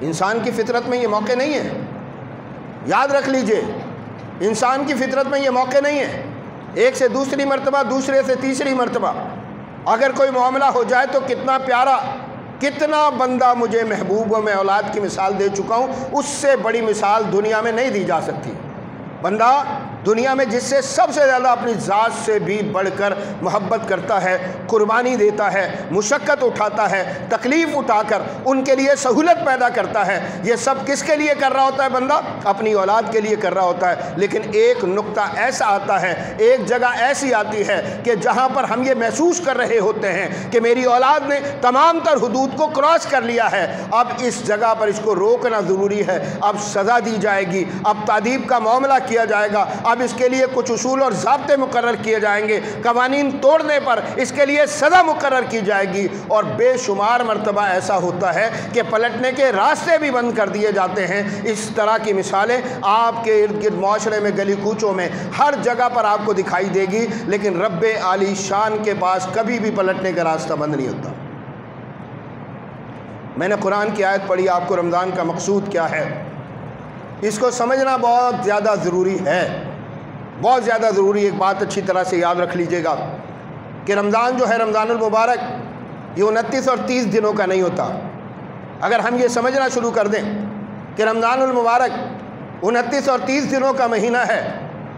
انسان کی فطرت میں یہ موقع نہیں ہے، یاد رکھ لیجئے، انسان کی فطرت میں یہ موقع نہیں ہے۔ ایک سے دوسری مرتبہ، دوسرے سے تیسری مرتبہ اگر کوئی معاملہ ہو جائے تو کتنا پیارا، کتنا بندہ مجھے محبوب و میں اولاد کی مثال دے چکا ہوں، اس سے بڑی مثال دنیا میں نہیں دی جا سکتی۔ بندہ دنیا میں جس سے سب سے زیادہ اپنی ذات سے بھی بڑھ کر محبت کرتا ہے، قربانی دیتا ہے، مشقت اٹھاتا ہے، تکلیف اٹھا کر ان کے لیے سہولت پیدا کرتا ہے، یہ سب کس کے لیے کر رہا ہوتا ہے بندہ؟ اپنی اولاد کے لیے کر رہا ہوتا ہے۔ لیکن ایک نقطہ ایسا آتا ہے، ایک جگہ ایسی آتی ہے کہ جہاں پر ہم یہ محسوس کر رہے ہوتے ہیں کہ میری اولاد نے تمام تر حدود کو کراس کر لیا ہے، اب اس جگہ پر اس کو روکنا ضروری ہے، اب سزا دی جائے گی، اب تادیب کا معاملہ کیا جائے گا، اب اس کے لیے کچھ اصول اور ضابطے مقرر کیے جائیں گے، قوانین توڑنے پر اس کے لیے سزا مقرر کی جائے گی، اور بے شمار مرتبہ ایسا ہوتا ہے کہ پلٹنے کے راستے بھی بند کر دیے جاتے ہیں۔ اس طرح کی مثالیں آپ کے ارد گرد معاشرے میں، گلی کوچوں میں، ہر جگہ پر آپ کو دکھائی دے گی، لیکن رب عالی شان کے پاس کبھی بھی پلٹنے کا راستہ بند نہیں ہوتا۔ میں نے قرآن کی آیت پڑھی، آپ کو رمضان کا مقصود کیا ہے اس کو سمجھنا بہت زیادہ ضروری ہے، بہت زیادہ ضروری۔ ایک بات اچھی طرح سے یاد رکھ لیجئے گا کہ رمضان جو ہے، رمضان المبارک، یہ 29 اور 30 دنوں کا نہیں ہوتا۔ اگر ہم یہ سمجھنا شروع کر دیں کہ رمضان المبارک 29 اور 30 دنوں کا مہینہ ہے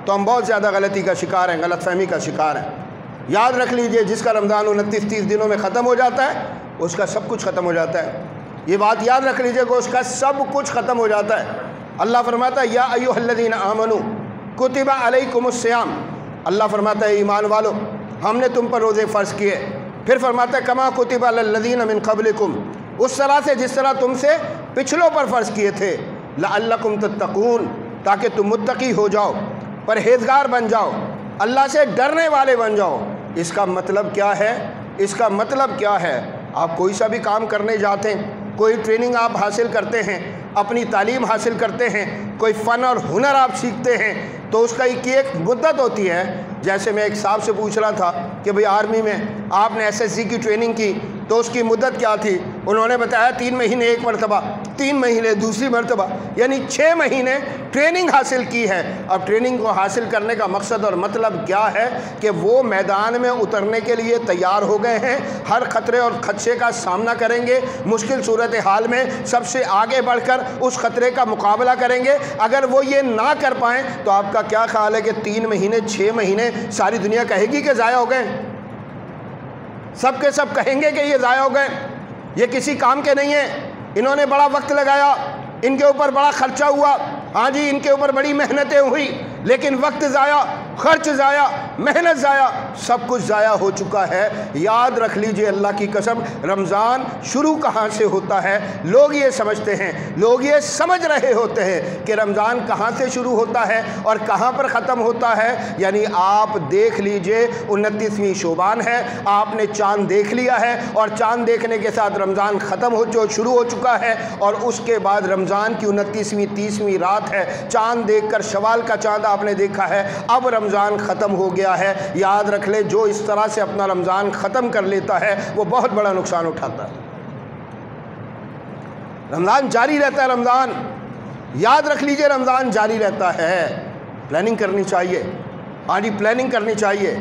تو ہم بہت زیادہ غلطی کا شکار ہیں، غلط فہمی کا شکار ہیں۔ یاد رکھ لیجئے، جس کا رمضان 29-30 دنوں میں ختم ہو جاتا ہے اس کا سب کچھ ختم ہو جاتا ہے۔ یہ بات یاد رکھ لیجئے کہ اس کا سب کچھ ختم ہو جاتا ہے۔ اللہ فرماتا ہے یا ایھا الذین آمنوا کتب علیکم الصیام، اللہ فرماتا ہے ایمان والو ہم نے تم پر روزے فرض کیے۔ پھر فرماتا ہے کما کتب علی الذین من قبلکم، اس طرح سے جس طرح تم سے پچھلوں پر فرض کیے تھے، لعلکم تتقون، تاکہ تم متقی ہو جاؤ، پرہیزگار بن جاؤ، اللہ سے ڈرنے والے بن جاؤ۔ اس کا مطلب کیا ہے؟ اس کا مطلب کیا ہے؟ آپ کوئی سا بھی کام کرنے جاتے ہیں، کوئی ٹریننگ آپ حاصل کرتے ہیں، اپنی تعلیم حاصل کرتے ہیں، کوئی فن اور ہنر آپ سیکھتے ہیں، تو اس کا ایک مدت ہوتی ہے۔ جیسے میں ایک صاحب سے پوچھ رہا تھا کہ بھئی آرمی میں آپ نے SSC کی ٹریننگ کی تو اس کی مدت کیا تھی؟ انہوں نے بتایا 3 مہینے ایک مرتبہ، 3 مہینے دوسری مرتبہ، یعنی 6 مہینے ٹریننگ حاصل کی ہے۔ اب ٹریننگ کو حاصل کرنے کا مقصد اور مطلب کیا ہے کہ وہ میدان میں اترنے کے لیے تیار ہو گئے ہیں، ہر خطرے اور خدشے کا سامنا کریں گے، مشکل صورتحال میں سب سے آگے بڑھ کر اس خطرے کا مقابلہ کریں گے۔ اگر وہ یہ نہ کر پائیں تو آپ کا کیا خیال ہے کہ 3 مہینے 6 مہینے ساری دنیا کہے گی کہ ضائع ہو گئے؟ سب کے سب کہیں گے کہ یہ ضائع ہو گئے، یہ کسی کام کے نہیں ہیں، انہوں نے بڑا وقت لگایا، ان کے اوپر بڑا خرچہ ہوا، ہاں جی ان کے اوپر بڑی محنتیں ہوئی، لیکن وقت ضائع، خرچ ضائع، محنت ضائع، سب کچھ ضائع ہو چکا ہے۔ یاد رکھ لیجئے اللہ کی قسم، رمضان شروع کہاں سے ہوتا ہے؟ لوگ یہ سمجھتے ہیں، لوگ یہ سمجھ رہے ہوتے ہیں کہ رمضان کہاں سے شروع ہوتا ہے اور کہاں پر ختم ہوتا ہے۔ یعنی آپ دیکھ لیجئے 29ویں شعبان ہے، آپ نے چاند دیکھ لیا ہے، اور چاند دیکھنے کے ساتھ رمضان شروع ہو چکا ہے، اور اس کے بعد رمضان کی 29ویں 30ویں رات ہے، چاند دیکھ کر شوال کا چاند آپ نے دیکھا ہے، اب رمضان ختم ہو گیا ہے۔ یاد رکھ لے جو اس طرح سے اپنا رمضان ختم کر لیتا ہے وہ بہت بڑا نقصان اٹھاتا ہے۔ رمضان جاری رہتا ہے، رمضان یاد رکھ لیجئے رمضان جاری رہتا ہے۔ پلاننگ کرنی چاہیے، آج پلاننگ کرنی چاہیے،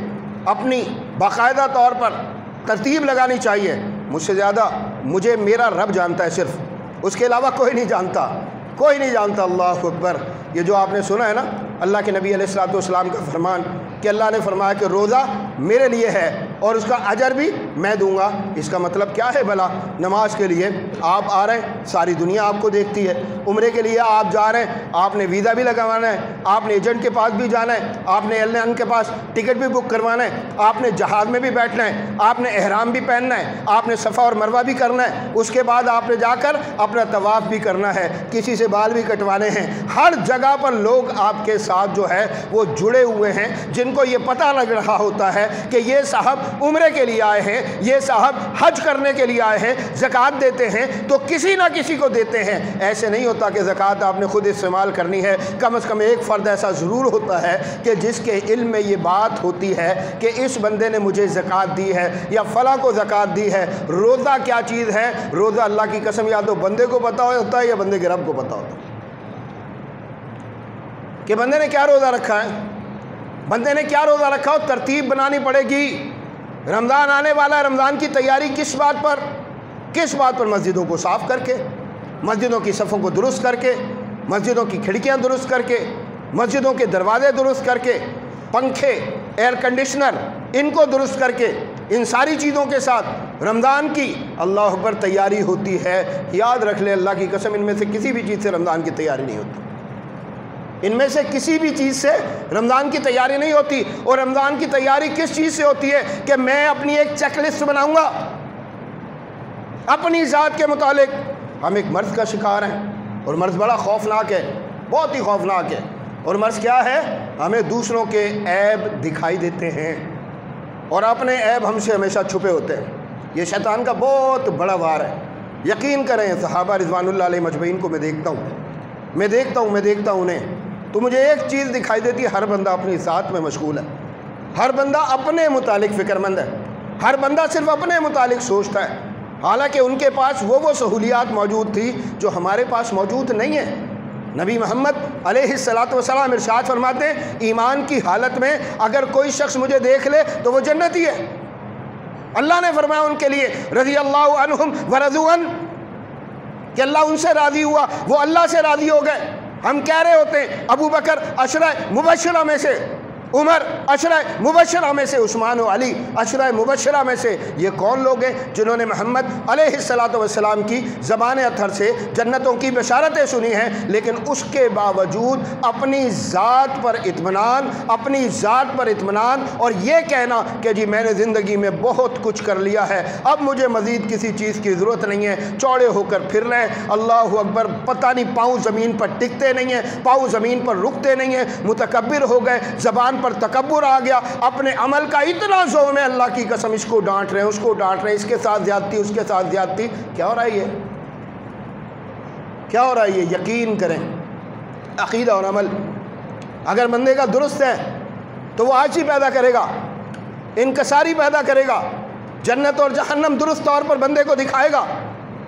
اپنی باقاعدہ طور پر ترتیب لگانی چاہیے۔ مجھ سے زیادہ مجھے میرا رب جانتا ہے، صرف اس کے علاوہ کوئی نہیں جانتا، کوئی نہیں جانتا۔ اللہ اکبر۔ یہ جو آپ نے سنا ہے نا اللہ کے نبی علیہ الصلوۃ والسلام کا فرمان کہ اللہ نے فرمایا کہ روزہ میرے لیے ہے اور اس کا اجر بھی میں دوں گا، اس کا مطلب کیا ہے بھلا؟ نماز کے لیے آپ آ رہے ہیں، ساری دنیا آپ کو دیکھتی ہے، عمرے کے لیے آپ جا رہے ہیں، آپ نے ویزا بھی لگوانا ہے، آپ نے ایجنٹ کے پاس بھی جانا ہے، آپ نے ایئرلائن کے پاس ٹکٹ بھی بک کروانا ہے، آپ نے جہاز میں بھی بیٹھنا ہے، آپ نے احرام بھی پہننا ہے، آپ نے صفا اور مروہ بھی کرنا ہے، اس کے بعد آپ نے جا کر اپنا طواف بھی کرنا ہے، کسی سے بال بھی کٹوانے ہیں۔ ہر جگہ پر لوگ آپ کے ساتھ جو ہے وہ جڑے ہوئے ہیں، جن کو یہ پتہ لگ رہا ہوتا ہے کہ یہ صاحب عمرے کے لیے آئے ہیں، یہ صاحب حج کرنے کے لیے آئے ہیں، زکوٰۃ دیتے ہیں تو کسی نہ کسی کو دیتے ہیں۔ ایسے نہیں ہوتا کہ زکوٰۃ آپ نے خود استعمال کرنی ہے، کم از کم ایک فرد ایسا ضرور ہوتا ہے کہ جس کے علم میں یہ بات ہوتی ہے کہ اس بندے نے مجھے زکوٰۃ دی ہے یا فلاں کو زکوٰۃ دی ہے۔ روزہ کیا چیز ہے؟ روزہ اللہ کی قسم یا تو بندے کو پتہ ہوتا ہے یا بندے کے رب کو پتہ ہوتا ہے کہ بندے نے کیا روزہ رکھا ہے، بندے نے کیا روزہ رکھا ہو، ترتیب بنانی پڑے گی۔ رمضان آنے والا ہے، رمضان کی تیاری کس بات پر؟ مسجدوں کو صاف کر کے، مسجدوں کی صفوں کو درست کر کے، مسجدوں کی کھڑکیاں درست کر کے، مسجدوں کے دروازے درست کر کے، پنکھے، ایئر کنڈیشنر ان کو درست کر کے، ان ساری چیزوں کے ساتھ رمضان کی اللہ اکبر تیاری ہوتی ہے۔ یاد رکھ لے، اللہ کی قسم ان میں سے کسی بھی چیز سے رمضان کی تیاری نہیں ہوتی، ان میں سے کسی بھی چیز سے رمضان کی تیاری نہیں ہوتی۔ اور رمضان کی تیاری کس چیز سے ہوتی ہے کہ میں اپنی ایک چیک لسٹ بناؤں گا اپنی ذات کے متعلق۔ ہم ایک مرض کا شکار ہیں اور مرض بڑا خوفناک ہے، بہت ہی خوفناک ہے۔ اور مرض کیا ہے؟ ہمیں دوسروں کے عیب دکھائی دیتے ہیں اور اپنے عیب ہم سے ہمیشہ چھپے ہوتے ہیں۔ یہ شیطان کا بہت بڑا وار ہے۔ یقین کریں صحابہ رضوان اللہ علیہ مجمعین کو میں دیکھتا ہوں انہیں، تو مجھے ایک چیز دکھائی دیتی ہے، ہر بندہ اپنی ذات میں مشغول ہے، ہر بندہ اپنے متعلق فکر مند ہے، ہر بندہ صرف اپنے متعلق سوچتا ہے، حالانکہ ان کے پاس وہ سہولیات موجود تھی جو ہمارے پاس موجود نہیں ہیں۔ نبی محمد علیہ السلام ارشاد فرماتے ہیں ایمان کی حالت میں اگر کوئی شخص مجھے دیکھ لے تو وہ جنتی ہے۔ اللہ نے فرمایا ان کے لیے رضی اللہ عنہم ورضوا عنہ، کہ اللہ ان سے راضی ہوا، وہ اللہ سے راضی ہو گئے۔ ہم کہہ رہے ہوتے ہیں ابو بکر عشرہ مبشرہ میں سے، عمر عشرہ مبشرہ میں سے، عثمان و علی عشرہ مبشرہ میں سے۔ یہ کون لوگ ہیں جنہوں نے محمد علیہ السلام کی زبان اطہر سے جنتوں کی بشارتیں سنی ہیں، لیکن اس کے باوجود اپنی ذات پر اطمینان اور یہ کہنا کہ جی میں نے زندگی میں بہت کچھ کر لیا ہے، اب مجھے مزید کسی چیز کی ضرورت نہیں ہے، چوڑے ہو کر پھر رہے ہیں، اللہ اکبر، پتہ نہیں پاؤں زمین پر ٹکتے نہیں ہیں، پاؤں زمین پر رکتے نہیں ہیں، متکبر ہو گئے، زبان پر تکبر آ گیا، اپنے عمل کا اتنا زوم ہے، اللہ کی قسم اس کو ڈانٹ رہے ہیں، اس کو ڈانٹ رہے ہیں، اس کے ساتھ زیادتی، اس کے ساتھ زیادتی۔ کیا ہو رہا ہے کیا ہو رہا ہے یہ؟ یقین کریں عقیدہ اور عمل اگر بندے کا درست ہے تو وہ آجزی پیدا کرے گا، انکساری پیدا کرے گا، جنت اور جہنم درست طور پر بندے کو دکھائے گا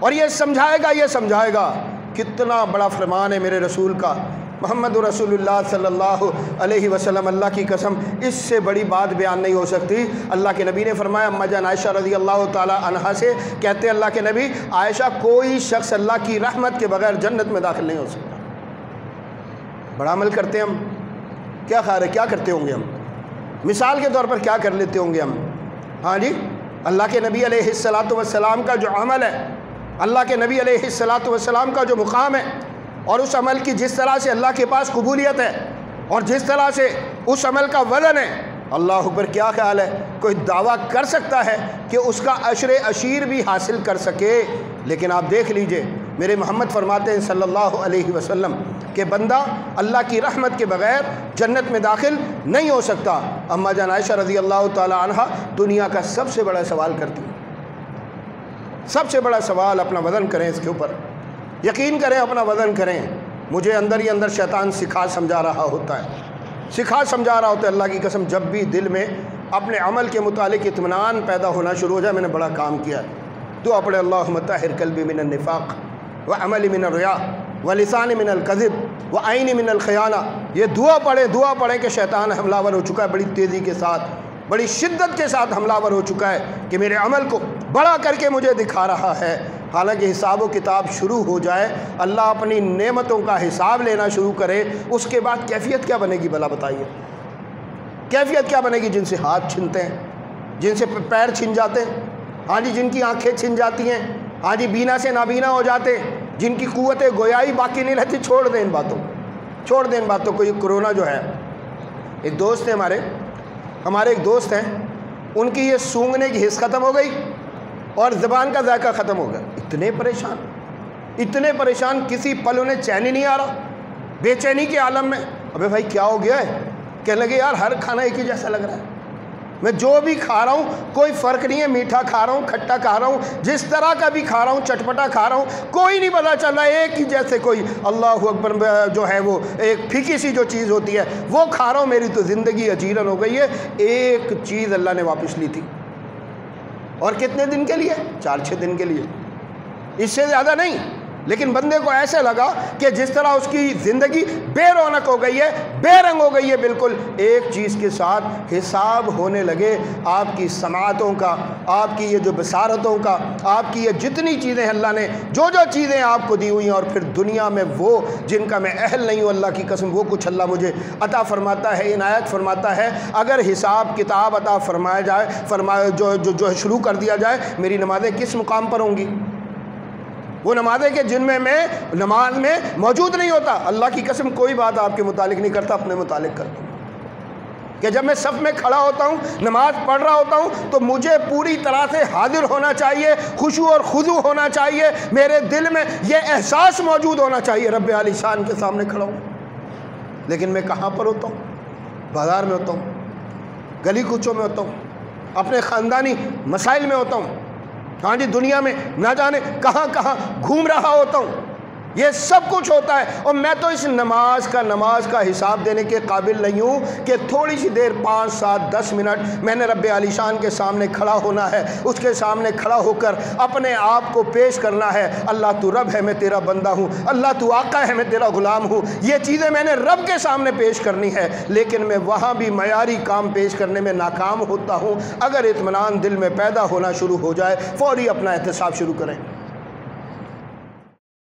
اور یہ سمجھائے گا کتنا بڑا فرمان ہے میرے رسول کا، محمد رسول اللہ صلی اللہ علیہ وسلم۔ اللہ کی قسم اس سے بڑی بات بیان نہیں ہو سکتی۔ اللہ کے نبی نے فرمایا، اما جان عائشہ رضی اللہ تعالی عنہا سے کہتے اللہ کے نبی، عائشہ کوئی شخص اللہ کی رحمت کے بغیر جنت میں داخل نہیں ہو سکتا۔ بڑا عمل کرتے ہیں ہم، کیا خیال ہے کیا کرتے ہوں گے ہم؟ مثال کے طور پر کیا کر لیتے ہوں گے ہم؟ ہاں جی، اللہ کے نبی علیہ السلام کا جو عمل ہے، اللہ کے نبی علیہ السلام کا جو مقام ہے، اور اس عمل کی جس طرح سے اللہ کے پاس قبولیت ہے اور جس طرح سے اس عمل کا وزن ہے، اللہ پر کیا خیال ہے کوئی دعویٰ کر سکتا ہے کہ اس کا عشر عشیر بھی حاصل کر سکے؟ لیکن آپ دیکھ لیجئے میرے محمد فرماتے ہیں صلی اللہ علیہ وسلم کہ بندہ اللہ کی رحمت کے بغیر جنت میں داخل نہیں ہو سکتا۔ اما جان عائشہ رضی اللہ تعالی عنہا دنیا کا سب سے بڑا سوال کرتی ہیں، سب سے بڑا سوال، اپنا وزن کریں اس کے اوپر، یقین کریں اپنا وزن کریں۔ مجھے اندر ہی اندر شیطان سکھا سمجھا رہا ہوتا ہے، اللہ کی قسم جب بھی دل میں اپنے عمل کے متعلق اطمینان پیدا ہونا شروع ہو جائے، میں نے بڑا کام کیا ہے، دعا پڑھے اللہم طہر قلبی من النفاق وعملی من الریا ولسانی من الکذب وعینی من الخیانہ۔ یہ دعا پڑھیں کہ شیطان حملہ ور ہو چکا ہے، بڑی تیزی کے ساتھ، بڑی شدت کے ساتھ حملہ ور ہو چکا ہے کہ میرے عمل کو بڑا کر کے مجھے دکھا رہا ہے۔ حالانکہ حساب و کتاب شروع ہو جائے، اللہ اپنی نعمتوں کا حساب لینا شروع کرے، اس کے بعد کیفیت کیا بنے گی بھلا بتائیے؟ کیفیت کیا بنے گی؟ جن سے ہاتھ چھنتے ہیں، جن سے پیر چھن جاتے ہیں، ہاں جی، جن کی آنکھیں چھن جاتی ہیں، ہاں جی، بینا سے نابینا ہو جاتے ہیں، جن کی قوت گویائی باقی نہیں رہتی۔ چھوڑ دیں ان باتوں کو۔ یہ کرونا جو ہے، ایک دوست ہے ہمارے ایک دوست ہیں، ان کی یہ سونگنے کی حس ختم ہو گئی اور زبان کا ذائقہ ختم ہو گیا۔ اتنے پریشان، کسی پل انہیں چین ہی نہیں آ رہا، بے چینی کے عالم میں۔ ابے بھائی کیا ہو گیا ہے؟ کہنے لگے یار ہر کھانا ایک ہی جیسا لگ رہا ہے، میں جو بھی کھا رہا ہوں کوئی فرق نہیں ہے، میٹھا کھا رہا ہوں، کھٹا کھا رہا ہوں، جس طرح کا بھی کھا رہا ہوں، چٹپٹا کھا رہا ہوں، کوئی نہیں پتہ چل رہا، ایک ہی جیسے کوئی اللہ اکبر جو ہے وہ ایک پھیکی سی جو چیز ہوتی ہے وہ کھا رہا ہوں، میری تو زندگی اجیرن ہو گئی ہے۔ ایک چیز اللہ نے واپس لی تھی، اور کتنے دن کے لیے؟ 4-6 دن کے لیے، اس سے زیادہ نہیں۔ لیکن بندے کو ایسے لگا کہ جس طرح اس کی زندگی بے رونق ہو گئی ہے، بے رنگ ہو گئی ہے، بالکل ایک چیز کے ساتھ حساب ہونے لگے آپ کی سماعتوں کا، آپ کی یہ جو بصارتوں کا، آپ کی یہ جتنی چیزیں اللہ نے جو چیزیں آپ کو دی ہوئی ہیں، اور پھر دنیا میں وہ جن کا میں اہل نہیں ہوں، اللہ کی قسم وہ کچھ اللہ مجھے عطا فرماتا ہے، عنایت فرماتا ہے۔ اگر حساب کتاب عطا فرمایا جائے، جو شروع کر دیا جائے، میری نمازیں کس مقام پر ہوں گی؟ وہ نمازیں کہ جن میں نماز میں موجود نہیں ہوتا۔ اللہ کی قسم کوئی بات آپ کے متعلق نہیں کرتا، اپنے متعلق کرتا ہوں کہ جب میں صف میں کھڑا ہوتا ہوں، نماز پڑھ رہا ہوتا ہوں، تو مجھے پوری طرح سے حاضر ہونا چاہیے، خشوع اور خضوع ہونا چاہیے، میرے دل میں یہ احساس موجود ہونا چاہیے رب عالی شان کے سامنے کھڑا ہوں۔ لیکن میں کہاں پر ہوتا ہوں؟ بازار میں ہوتا ہوں، گلی کوچوں میں ہوتا ہوں، اپنے خاندانی مسائل میں ہوتا ہوں، ہاں جی دنیا میں نہ جانے کہاں کہاں گھوم رہا ہوتا ہوں، یہ سب کچھ ہوتا ہے، اور میں تو اس نماز کا حساب دینے کے قابل نہیں ہوں کہ تھوڑی سی دیر 5 7 10 منٹ میں نے رب عالی شان کے سامنے کھڑا ہونا ہے، اس کے سامنے کھڑا ہو کر اپنے آپ کو پیش کرنا ہے، اللہ تو رب ہے، میں تیرا بندہ ہوں، اللہ تو آقا ہے، میں تیرا غلام ہوں۔ یہ چیزیں میں نے رب کے سامنے پیش کرنی ہے، لیکن میں وہاں بھی معیاری کام پیش کرنے میں ناکام ہوتا ہوں۔ اگر اطمینان دل میں پیدا ہونا شروع ہو جائے، فوری اپنا احتساب شروع کریں۔